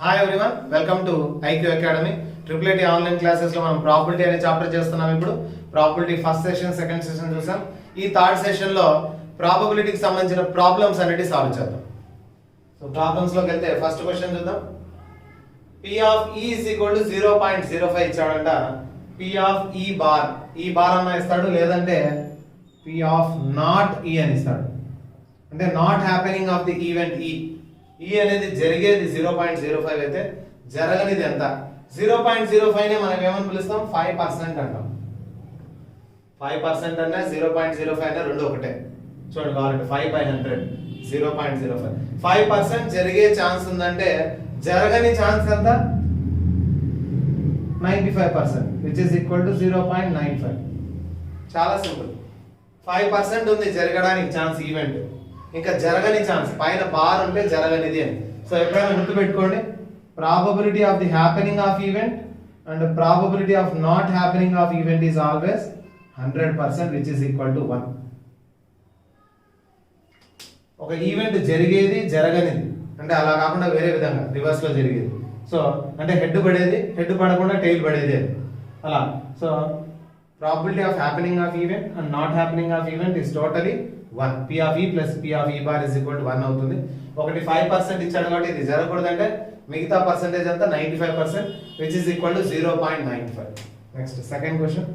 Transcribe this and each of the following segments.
Hi everyone, welcome to IQ academy. Triple IT online classes లో మనం probability అనే chapter చేస్తున్నాం. ఇప్పుడు probability first session, second session చూసాం. ఈ థర్డ్ సెషన్ లో ప్రాబబిలిటీకి సంబంధించిన ప్రాబ్లమ్స్ అనేవి సాల్వ్ చేద్దాం. సో ప్రాబ్లమ్స్ లోకి వెళ్తే ఫస్ట్ క్వశ్చన్ చూద్దాం. P of E is equal to 0.05 ఇచ్చాడంట. P of E bar, ఈ బార్ అన్న ఇస్తాడు, లేదంటే P of నాట్ E అని ఇస్తాడు. అంటే not happening of the event ఈ అనేది జరిగేది 0.05 అయితే జరగనిది ఎంత? 0.05 నే మనం ఏమని పిలుస్తాం? 5% అంటాం. 5% అన్నా 0.05 అన్నా రెండు ఒకటే. చూడండి కావాలంటే 5/100 0.05. 5% జరిగే ఛాన్స్ ఉందంటే జరగని ఛాన్స్ ఎంత? 95%, which is equal to 0.95. చాలా సింపుల్. 5% ఉంది జరగడానికి ఛాన్స్ ఈవెంట్, ఇంకా జరగని ఛాన్స్ పైన బార్ ఉంటే జరగనిది అని. సో ఎప్పుడైనా గుర్తుపెట్టుకోండి, probability of the happening of event and probability of not happening of event is always 100%, which is equal to 1. ఒక ఈవెంట్ జరిగేది జరగనిది అంటే అలా కాకుండా వేరే విధంగా రివర్స్ లో జరిగేది. సో అంటే హెడ్ పడేది, హెడ్ పడకుండా టైల్ పడేది అలా. So probability of happening of event and not happening of event is totally 1. P of E plus P of E bar is equal to 1 అవుతుంది. ఒకటి 5% ఇచ్చాడు కాబట్టి ఇది జరగకూడదంటే మిగతా పర్సెంటేజ్ అంతా 95%, which is equal to 0.95. Next second question.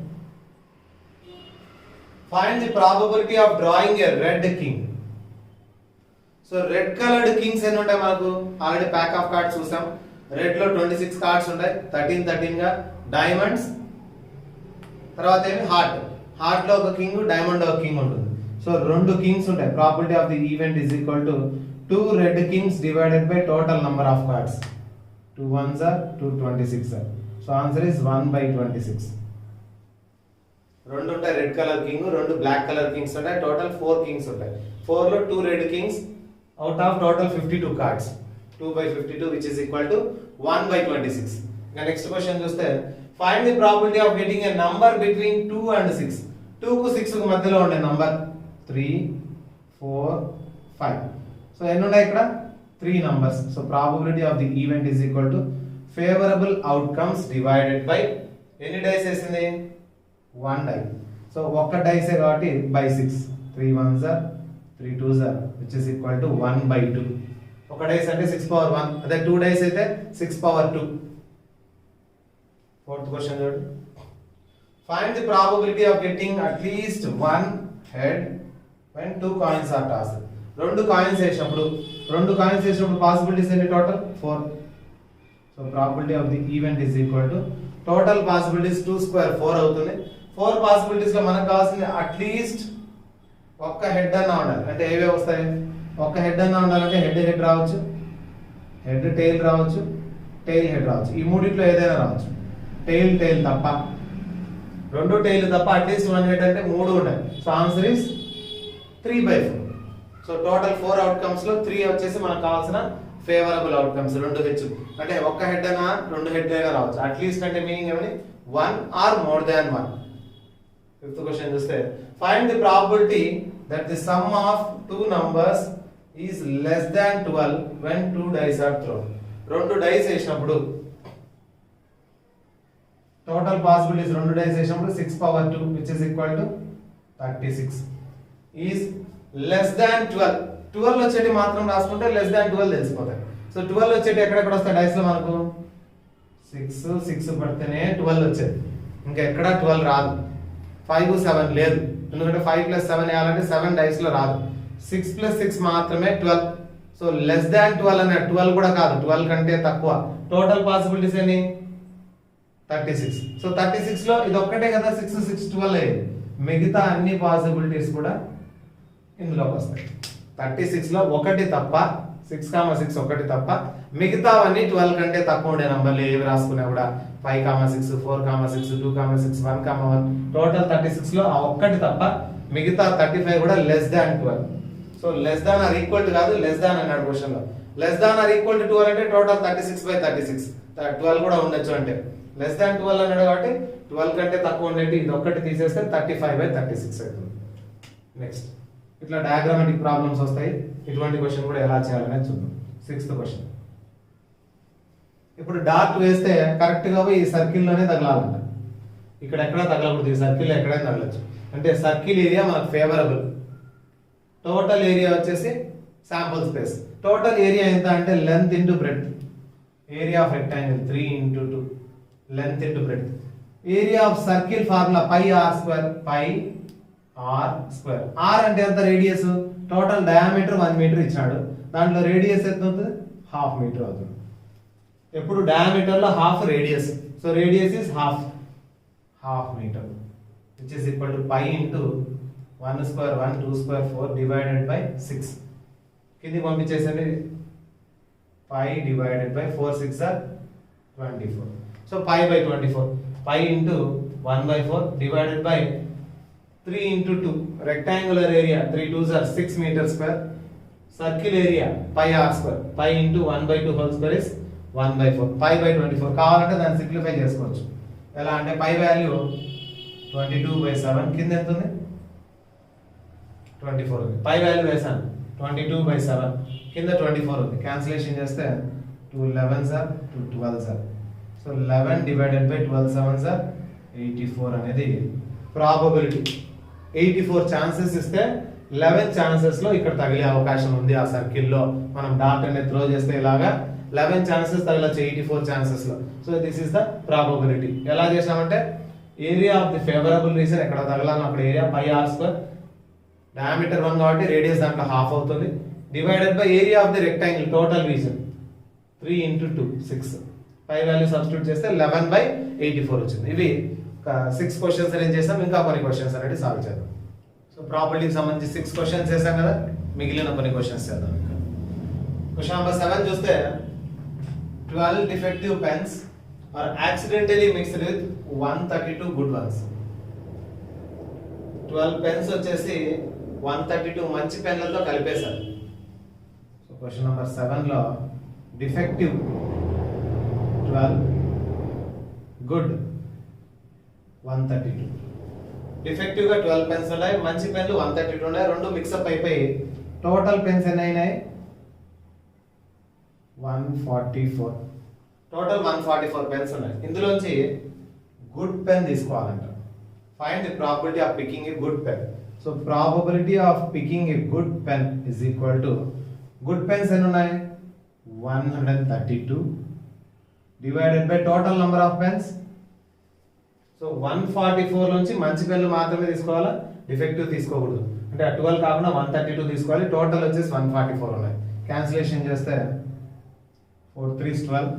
Find the probability of drawing a red king. So red coloured Kings ఎన్ని ఉంటాయి మనకు? ఆల్రెడీ ప్యాక్ ఆఫ్ కార్డ్స్ చూసాం. రెడ్ లో 26 కార్డ్స్ ఉంటాయి, 13 గా. డైమండ్స్, తర్వాత ఏమి హార్ట్, హార్ట్ లో ఒక కింగ్, డైమండ్ లో ఒక కింగ్ ఉంటుంది. సో రెండు కింగ్స్ ఉంటాయి. Probability of the event is equal to 2 red Kings divided by total number of cards. 2 1s are 2 26 are. So answer is 1/26. రెండు ఉంటాయి రెడ్ కలర్ కింగ్, రెండు బ్లాక్ కలర్ కింగ్స్ ఉంటాయి. Total 4 Kings ఉంటాయి. 4 లో 2 red Kings out of total 52 cards. 2/52, which is equal to 1/26. ఇంకా next question చూస్తే, find the probability of getting a number between 2 and 6. 2 కు 6 కు మధ్యలో ఉండే నంబర్ 3 4 5. సో ఎన్ని ఉన్నాయి ఇక్కడ? 3 numbers. So probability of the event is equal to favourable outcomes divided by ఎన్ని డైస్ వేసింది? 1 డై. సో ఒక్క డైసే కాబట్టి by 6. 3 1s are 3 2s are, which is equal to 1/2. ఒక డైస్ అంటే 6/1, అదే 2 డైస్ అయితే 6/2. ఫోర్త్ క్వశ్చన్ చూడండి. Find the probability of getting at least 1 head when 2 coins are tossed. రెండు కాయిన్స్ వేసినప్పుడు పాసిబిలిటీస్ ఎన్ని total? 4. So probability of the event is equal to total possibilities 2 square 4 అవుతుంది. 4 possibilities లో మనకు కావాల్సింది అట్లీస్ట్ ఒక్క హెడ్ అన్న ఉండాలి. అంటే ఏవే వస్తాయి? ఒక్క హెడ్ అన్న ఉండాలంటే హెడ్ రావచ్చు, హెడ్ టైల్ రావచ్చు, టైల్ హెడ్ రావచ్చు. ఈ మూడిట్లో ఏదైనా రావచ్చు. టైల్ తప్ప, రెండు టైల్ తప్ప అట్లీస్ట్ 1 హెడ్ అంటే 3 ఉంటాయి. So answer is 3/4. So total 4 outcomes లో 3 వచ్చేసి మనకు కావాల్సిన ఫేవరబుల్ అవుట్కమ్స్. 2 హెచ్ అంటే ఒక్క హెడ్ అయినా 2 హెడ్ అయినా రావచ్చు. అట్లీస్ట్ అంటే మీనింగ్ ఏమని? 1 or more than 1. Fifth question చూస్తే, find the probability that the sum of 2 numbers is less than 12 when 2 dice are thrown. రెండు డైస్ వేసినప్పుడు టోటల్ పాసిబిలిటీస్, రెండు డైస్ వేసినప్పుడు 6/2, which is equal to 36 is less than 12. 12 వచ్చేటి మాత్రం రాసుకుంటే less than 12 తెలిసిపోతాయి. So 12 వచ్చేటి ఎక్కడెక్కడ వస్తాయి డైస్ లో మనకు? 6 పడితేనే 12 వచ్చేది, ఇంకా ఎక్కడ 12 రాదు. 5 7 లేదు, ఎందుకంటే 5 + 7 వేయాలంటే 7 డైస్ లో రాదు. 6 + 6 మాత్రమే 12. సో లెస్ దాన్ 12 అనే 12 కూడా కాదు, 12 కంటే తక్కువ. టోటల్ పాసిబిలిటీస్ ఎన్ని? 36. సో 36 లో ఇది ఒక్కటే కదా 6 6 12 అయ్యేది. మిగతా అన్ని పాసిబిలిటీస్ కూడా ఇందులోకి వస్తాయి. 36 లో ఒకటి తప్ప, 6,6 ఒకటి తప్ప, మిగతావన్నీ 12 కంటే తక్కువ ఉండే నంబర్లు ఏవి రాసుకున్నా కూడా 5,6 4,6 2,6 1,1. టోటల్ 36 లో ఆ ఒక్కటి తప్ప మిగతా 35 కూడా less than 12. So less than or equal to కాదు, లెస్ దాన్ అన్నాడు క్వశ్చన్ లో. Less than or equal to 12 అంటే టోటల్ 36/36. 12 కూడా ఉండొచ్చు అంటే లెస్ దాన్ 12 అన్నాడు కాబట్టి 12 కంటే తక్కువ ఉండేది ఇది ఒక్కటి తీసేస్తే 35/36 అవుతుంది. నెక్స్ట్ ఇట్లా డయాగ్రామాటిక్ ప్రాబ్లమ్స్ వస్తాయి. ఇటువంటి క్వశ్చన్ కూడా ఎలా చేయాలనేది చూద్దాం. 6th question. ఇప్పుడు డాట్ వేస్తే కరెక్ట్గా పోయి ఈ సర్కిల్లోనే తగలాలంట. ఇక్కడ ఎక్కడ తగలకూడదు, ఈ సర్కిల్ ఎక్కడైనా తగలచ్చు. అంటే సర్కిల్ ఏరియా మనకు ఫేవరబుల్. టోటల్ ఏరియా వచ్చేసి శాంపుల్ స్పేస్. టోటల్ ఏరియా ఎంత అంటే length into breadth. Area of rectangle 3 into 2 length into breadth. Area of circle formula pi are square. Pi are square. R అంటే ఎంత radius? Total diameter 1 metre ఇచ్చాడు, దాంట్లో radius ఎంత అవుతుంది? 1/2 metre అవుతుంది. ఎప్పుడు డయామీటర్ లో half radius, so radius is half metre, which is equal to pi into 1 square 1 2 square 4 divided by 6. కింది పంపించేసండి. Pi divided by 4 6 are 24. So pi by 24, pi into 1/4 divided by 3 into 2. Rectangular area 3 2s are 6 metre square. Circle area pi are square. Pi into 1/2 whole square is 1/4. Pi by 24 కావాలంటే దాన్ని simplify చేసుకోవచ్చు. ఎలా అంటే పై value 22/7, కింద ఎంత ఉంది? 24 ఉంది. పై value వేసాను 22/7, కింద 24 ఉంది. క్యాన్సిలేషన్ చేస్తే 2 11s are 2 12s are. So 11 divided by 12 7s are 84 అనేది ప్రాబబిలిటీ. 84 ఛాన్సెస్ ఇస్తే 11 ఛాన్సెస్ లో ఇక్కడ తగిలే అవకాశం ఉంది. ఆ సర్కిల్లో మనం డాట్ అనేది త్రో చేస్తే ఇలాగా 11 ఛాన్సెస్ తగలచ్చు 84 ఛాన్సెస్ లో. So this is the probability. ఎలా చేసామంటే area of the favourable region ఎక్కడ తగలాలో అక్కడ area pi are square. Diameter 1 కాబట్టి రేడియస్ దాంట్లో హాఫ్ అవుతుంది. Divided by area of the rectangle total region 3 into 2 6. Pi value substitute చేస్తే 11/84 వచ్చింది. ఇవి 6 క్వశ్చన్స్ అరేంజ్ చేసాం. ఇంకా కొన్ని క్వశ్చన్స్ అనేది సాల్వ్ చేద్దాం. సో ప్రాపర్టీకి సంబంధించి 6 క్వశ్చన్స్ చేసాం కదా, మిగిలిన కొన్ని క్వశ్చన్స్ చేద్దాం. ఇంకా క్వశ్చన్ నెంబర్ 7 చూస్తే 12 defective pens are accidentally mixed with 132 good ones. 12 pens వచ్చేసి 132 మంచి పెన్లతో కలిపేశారు. సో క్వశ్చన్ నెంబర్ 7 లో డిఫెక్టివ్ 12, గుడ్ 132. డిఫెక్టివ్ గా 12 పెన్స్ ఉన్నాయి, మంచి పెన్లు 132 ఉన్నాయి. రెండు మిక్సప్ అయిపోయి టోటల్ పెన్స్ ఎన్ని అయినాయి? 144. టోటల్ 144 పెన్స్ ఉన్నాయి. ఇందులోంచి గుడ్ పెన్ తీసుకోవాలంట. Find the probability of picking a good pen. So probability of picking a good pen is equal to, good pens ఎన్ని ఉన్నాయి? 132 divided by total number of pens. So 144 నుంచి మంచి పెన్లు మాత్రమే తీసుకోవాలా, defective తీసుకోకూడదు. అంటే 12 కాకుండా 132 తీసుకోవాలి. టోటల్ వచ్చేసి 144 ఉన్నాయి. క్యాన్సిలేషన్ చేస్తే 4 3s 12,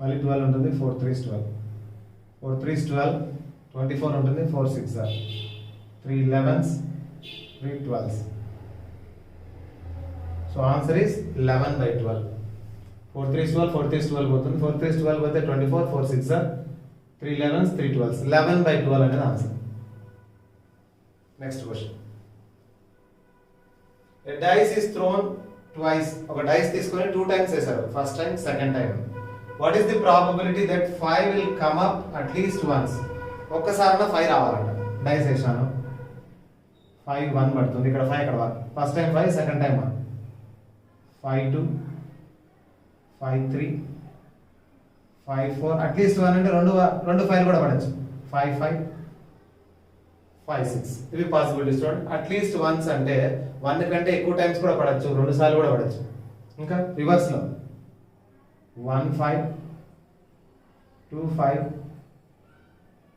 మళ్ళీ 12 ఉంటుంది, 4 3s 12, 4 3s 12, 24 ఉంటుంది, 4 6 are 3 11s, 3 12s. So answer is 11/12. 4 3s 12, 4 3s 12 పోతుంది, 4 3s 12 పోతే 24, 4 6 are 3 11s, 3 12s. 11/12 అనేది answer. Next question. A dice is thrown twice. ఒక డైస్ తీసుకొని 2 times వేశారు. First time, second time. What is the probability that 5 will come up at least once? ఒక్కసారిలో 5 రావాలంట. డైస్ వేసాను, 5 1 పడుతుంది, ఇక్కడ 5 ఇక్కడ 1. ఫస్ట్ టైం 5, సెకండ్ టైం 1. 5 2, 5 3, 5 4, అట్లీస్ట్ 1 అంటే రెండు 5 కూడా పడచ్చు. 5 5, 5 6. ఇవి పాసిబిలిటీస్ చూడండి. అట్లీస్ట్ వన్స్ అంటే 1 కంటే ఎక్కువ టైమ్స్ కూడా పడచ్చు, 2 సార్లు కూడా పడచ్చు. ఇంకా రివర్స్ లో 1 5, 2 5,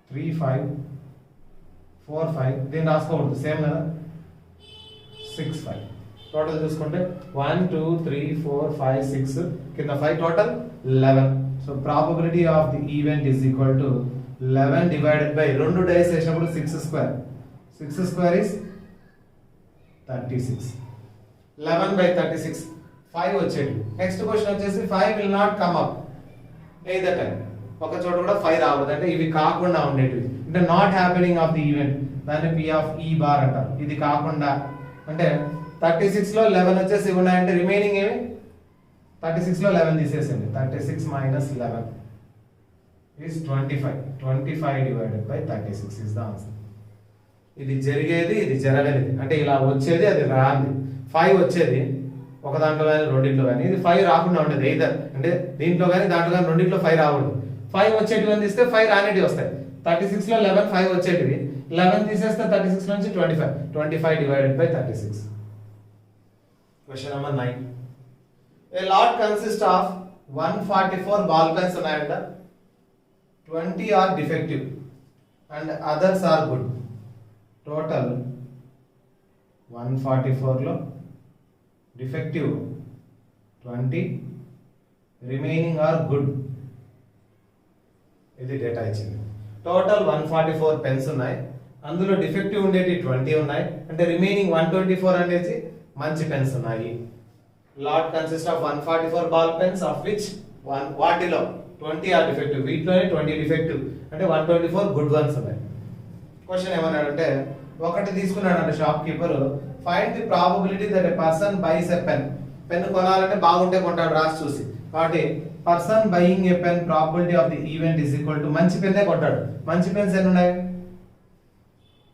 3 5, 4 5. దీన్ని రాసుకోకూడదు, సేమ్ కదా. 6 5. టోటల్ చూసుకుంటే 1 2 3 4 5 6, కింద 5, total 11. So probability of the event is equal to 11 divided by 2 dice వేసినప్పుడు 6 స్క్వేర్. 6 square is 36. 11/36, 5 వచ్చేది. నెక్స్ట్ క్వశ్చన్ వచ్చేసి 5 will not come up either time. ఒక చోట కూడా 5 రావద్దు, అంటే ఇవి కాకుండా ఉండేటివి, అంటే not happening of the event. దాన్ని P of E బార్ అంటారు. ఇది కాకుండా అంటే 36 లో 11 వచ్చేసి ఉన్నాయంటే రిమైనింగ్ ఏమి? 36 లో 11 తీసేసింది. 36 minus 11 is 25. 25 divided by 36 is the answer. ఇది జరిగేది, ఇది జరగలేదు. అంటే ఇలా వచ్చేది, అది రాంది. 5 వచ్చేది, ఒక దాంట్లో కానీ రెండింటిలో కానీ. ఇది 5 రాకుండా ఉండేది ఎయిదర్ అంటే దీంట్లో కానీ దాంట్లో కానీ రెండింటిలో 5 రాకూడదు. 5 వచ్చేటివి అని తీస్తే 5 రానేటివి వస్తాయి. 36 లో 11 5 వచ్చేటివి, 11 తీసేస్తే 36 నుంచి 25 divided by 36. Question number 9. A lot consists of 144 ball pens ఉన్నాయంట. 20 are defective and others are good. Total 144 లో defective 20, remaining are good. ఇది డేటా ఇచ్చింది. టోటల్ 144 పెన్స్ ఉన్నాయి, అందులో డిఫెక్టివ్ ఉండేటి 20 ఉన్నాయి, అంటే రిమైనింగ్ 124 అనేది మంచి పెన్స్ ఉన్నాయి. Lot consist of 144 ball pens of which వాటిలో 20 ఆర్ డిఫెక్టివ్, వీటిలోనే 20 డిఫెక్టివ్, అంటే 124 గుడ్ వన్స్ ఉన్నాయి. క్వశ్చన్ ఏమన్నాడంటే ఒకటి తీసుకున్నాడంటే shopkeeper, find the probability that a person buys a pen. Pen కొనాలంటే బాగుంటే కొంటాడు రాసి చూసి, కాబట్టి person buying a pen probability of the event is equal to మంచి పెన్నే కొంటాడు. మంచి పెన్స్ ఎన్ని ఉన్నాయి?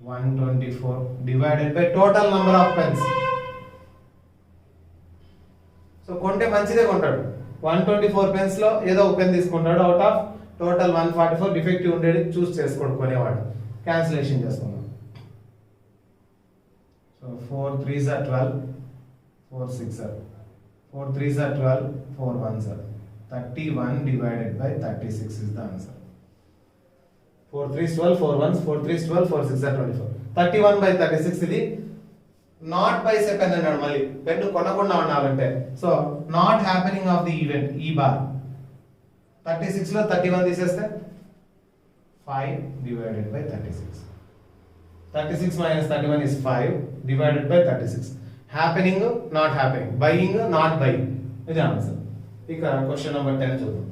124 divided by total number of pens. So కొంటే మంచిదే కొంటాడు. 124 పెన్స్ లో ఏదో ఒక పెన్ తీసుకుంటాడు, అవుట్ ఆఫ్ టోటల్ 144 డిఫెక్టివ్ ఉండేది చూస్ చేసుకోండి కొనేవాడు. క్యాన్సిలేషన్ చేసుకుందాం. So 4 3s are 12, 4 6s are 4 3s are 12, 4 1s are 31 divided by 36 is the answer. 4 3s 12, 4 1s, 4 3s 12, 4 6s are 24. 31 by 36 ఇది నాట్ బై సె పెన్ అన్నాడు. మళ్ళీ పెన్ కొనకుండా ఉండాలంటే so not happening of the event ఈ bar. 36 లో 31 తీసేస్తే 5 divided by 36. 36 minus 31 is 5 divided by 36. Happening not happening, buying not buying, ఇది ఆన్సర్. ఇక క్వశ్చన్ నెంబర్ 10 చూద్దాం.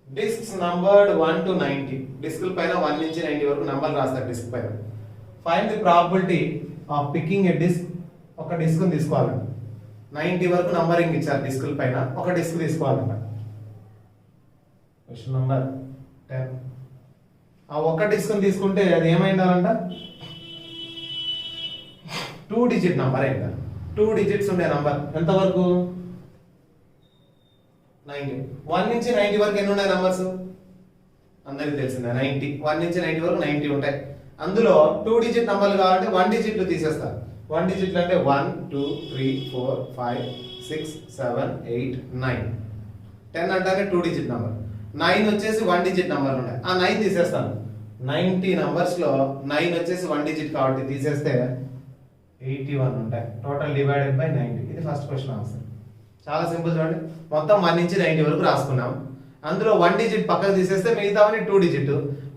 Discs numbered 1 to 90. డిస్క్ పైన 1 నుంచి 90 వరకు నంబర్లు రాస్తారు డిస్క్ పైన. Find the probability of picking a disc. ఒక డిస్క్ తీసుకోవాలంట, 90 వరకు నంబరింగ్ ఇచ్చారు డిస్కుల పైన, ఒక డిస్క్ తీసుకోవాలంట. Question number 10. ఆ ఒక్క డిస్క్ తీసుకుంటే అది ఏమైండాలంట? 2 digit నంబర్ అయిందా? 2 digits ఉండే నంబర్ ఎంత వరకు? 90. 1 నుంచి 90 వరకు ఎన్ని ఉన్నాయి నంబర్స్? అందరికి తెలిసిందే 90. 1 నుంచి 90 వరకు 90 ఉంటాయి. అందులో 2 digit నంబర్లు కావాలంటే 1 digit తీసేస్తారు. 1 digit అంటే 1 2 3 4 5 6 7 8 9. 10 అంటేనే 2 digit నంబర్. 9 వచ్చేసి 1 digit నంబర్లు ఉన్నాయి, ఆ 9 తీసేస్తాను. 90 నంబర్స్ లో 9 వచ్చేసి 1 digit కాబట్టి తీసేస్తే 81 ఉంటాయి. Total divided by 90. ఇది ఫస్ట్ క్వశ్చన్ ఆన్సర్. చాలా సింపుల్ చూడండి, మొత్తం 1 నుంచి 90 వరకు రాసుకున్నాం. అందులో 1 digit పక్కకు తీసేస్తే మిగతావన్నీ 2 digit.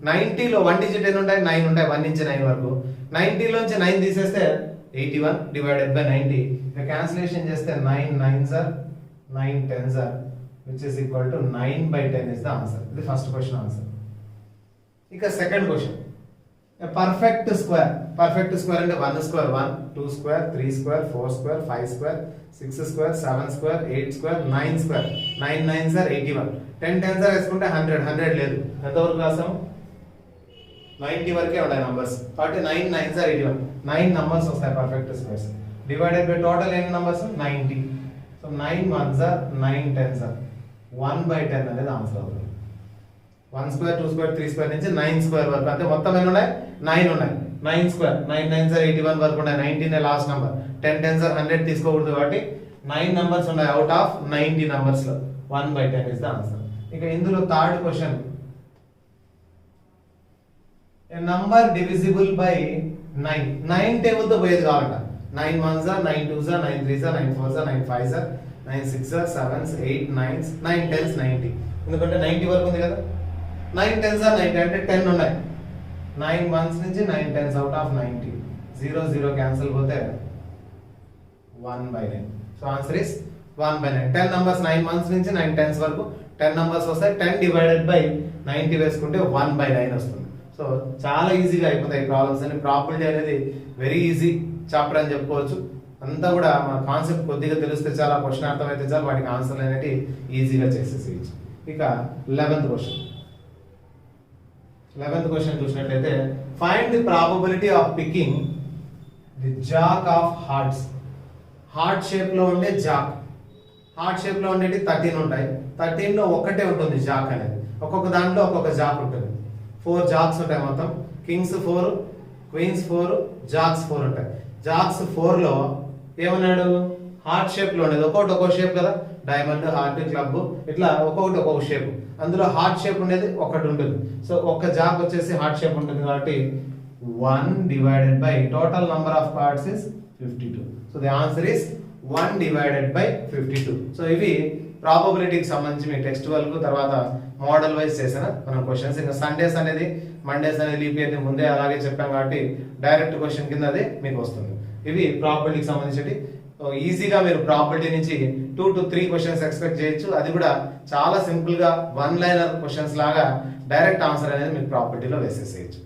90 లో 1 digit ఎన్ని ఉంటాయి? 9 ఉంటాయి, 1 నుంచి 9 వరకు. 90 లోంచి 9 తీసేస్తే 81 డివైడెడ్ బై 90. ఇక క్యాన్సిలేషన్ చేస్తే 9 9s are 9 10s are which is equal to 9 by 10 is the answer. ఇది ఫస్ట్ క్వశ్చన్ ఆన్సర్. ఇక second question, perfect square. Perfect square అంటే 1 square 1, 2 square 3 square 4 square 5 square 6 square 7 square 8 square 9 square. 9 9s are 81. 10 10s are వేసుకుంటే 100. 100 లేదు, ఎంతవరకు రాసాము? 90 వరకే ఉన్నాయి numbers, కాబట్టి 9 9s are 81. 9 numbers వస్తాయి perfect squares. Divided by total ఎన్ని numbers? 90. So 9 1s are 9 10s are 1 by 10 అనేది ఆన్సర్ అవుతుంది. 1 square 2 square 3 square నుంచి 9 square వరకు, అంటే మొత్తం ఎన్ని ఉన్నాయి? 9 ఉన్నాయి. 9 square 9 9s are 81 వరకు ఉన్నాయి. 19 లాస్ట్ నంబర్. 10 10s are 100 తీసుకోకూడదు కాబట్టి 9 నంబర్స్ ఉన్నాయి అవుట్ ఆఫ్ 90 నంబర్స్ లో. 1 by 10 ఇస్ ద ఆన్సర్. ఇక ఇందులో third question, A number divisible by 9. 9 table తో పోయేది కావాలంట. 9 1s are 9 2s are 9 3s are 9 4s are 9 5s are 9 6s are 7s 8 9s 9 10s 90. ఎందుకంటే 90 వరకు ఉంది కదా. 9 10s are 90 అంటే 10 ఉన్నాయి. 9 1s నుంచి 9 10s అవుట్ ఆఫ్ 90. 0 0 క్యాన్సిల్ పోతే 1 by 9. So answer is 1 by 9. 10 numbers 9 1s నుంచి 9 10s వరకు 10 నంబర్స్ వస్తాయి. 10 డివైడెడ్ బై 90 వేసుకుంటే 1 by 9 వస్తుంది. సో చాలా ఈజీగా అయిపోతాయి ప్రాబ్లమ్స్ అని. ప్రాబిలిటీ అనేది వెరీ ఈజీ చాప్టర్ అని చెప్పుకోవచ్చు. అంతా కూడా మన కాన్సెప్ట్ కొద్దిగా తెలిస్తే చాలా, క్వశ్చన్ అర్థమైతే చాలా, వాటికి ఆన్సర్లు అనేవి ఈజీగా చేసేసేయచ్చు. ఇక 11th క్వశ్చన్ చూసినట్లయితే, find the probability of picking the Jack of hearts. Heart shape లో ఉండే జాక్. హార్ట్ షేప్ లో ఉండేవి 13 ఉంటాయి. 13 లో ఒకటే ఉంటుంది జాక్ అనేది. ఒక్కొక్క దాంట్లో ఒక్కొక్క జాక్ ఉంటుంది. 4 జాక్స్ ఉంటాయి మొత్తం. కింగ్స్ 4, క్వీన్స్ 4, జాక్స్ 4 ఉంటాయి. జాక్స్ 4 లో ఏమన్నాడు, హార్ట్ షేప్ లో ఉండేది. ఒక్కొక్కటి ఒక్కొక్క షేప్ కదా, డైమండ్, హార్ట్, క్లబ్, ఇట్లా ఒక్కొక్కటి ఒక్కొక్క షేప్. అందులో హార్ట్ షేప్ ఉండేది ఒకటి ఉంటుంది. సో ఒక్క జాక్ వచ్చేసి హార్ట్ షేప్ ఉంటుంది కాబట్టి 1 divided by total number of cards is 52. So the answer is 1 divided by 52. So ఇవి ప్రాబబిలిటీకి సంబంధించి మీ టెక్స్ట్ కు తర్వాత మోడల్ వైజ్ చేసిన మనం క్వశ్చన్స్. ఇంకా సండేస్ అనేది, మండేస్ అనేది లీప్ ఇయర్ ముందే అలాగే చెప్పాం కాబట్టి డైరెక్ట్ క్వశ్చన్ కింద అదే మీకు వస్తుంది. ఇవి ప్రాబబిలిటీకి సంబంధించి ఈజీగా మీరు ప్రాబబిలిటీ నుంచి 2 to 3 క్వశ్చన్స్ ఎక్స్పెక్ట్ చేయొచ్చు. అది కూడా చాలా సింపుల్ గా 1 లైనర్ క్వశ్చన్స్ లాగా డైరెక్ట్ ఆన్సర్ అనేది మీకు ప్రాబబిలిటీలో వేసేసేయచ్చు.